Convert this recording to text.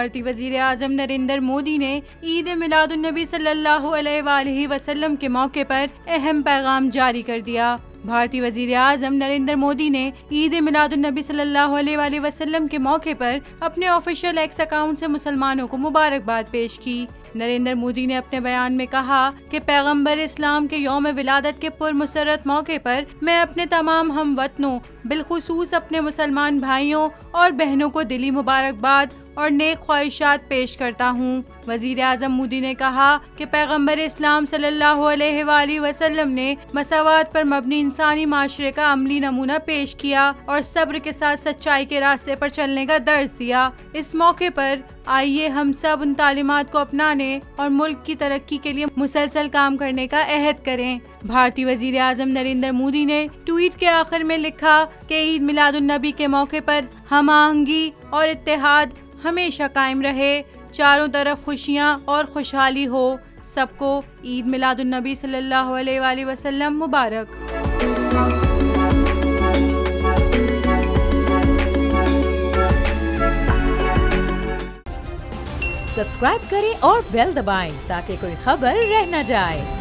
भारतीय वजीर आज़म नरेंद्र मोदी ने ईद मिलादुन्नबी सल्लल्लाहु अलैहि वसल्लम के मौके पर अहम पैगाम जारी कर दिया। भारतीय वजीर आज़म नरेंद्र मोदी ने ईद मिलादुन्नबी सल्लल्लाहु अलैहि वसल्लम के मौके पर अपने ऑफिशियल एक्स अकाउंट से मुसलमानों को मुबारकबाद पेश की। नरेंद्र मोदी ने अपने बयान में कहा कि पैगंबर इस्लाम के यौम विलादत के पुरमसरत मौके पर मैं अपने तमाम हमवतनों बिलखुसूस अपने मुसलमान भाइयों और बहनों को दिली मुबारकबाद और नेक ख्वाहिशात पेश करता हूँ। वजीर आज़म मोदी ने कहा कि पैगंबर इस्लाम सल्लल्लाहु अलैहि वसल्लम ने मसावात पर मबनी इंसानी माशरे का अमली नमूना पेश किया और सब्र के साथ सच्चाई के रास्ते पर चलने का दर्ज दिया। इस मौके पर आइए हम सब उन तालीमात को अपनाने और मुल्क की तरक्की के लिए मुसलसल काम करने का अहद करें। भारतीय वजीर आज़म नरेंद्र मोदी ने ट्वीट के आखिर में लिखा कि ईद मिलादुन्नबी के मौके पर हम आहंगी और इत्तेहाद हमेशा कायम रहे, चारों तरफ खुशियाँ और खुशहाली हो। सबको ईद मिलादुन्नबी सल्लल्लाहु अलैहि वसल्लम मुबारक। सब्सक्राइब करें और बेल दबाएं ताकि कोई खबर रह न जाए।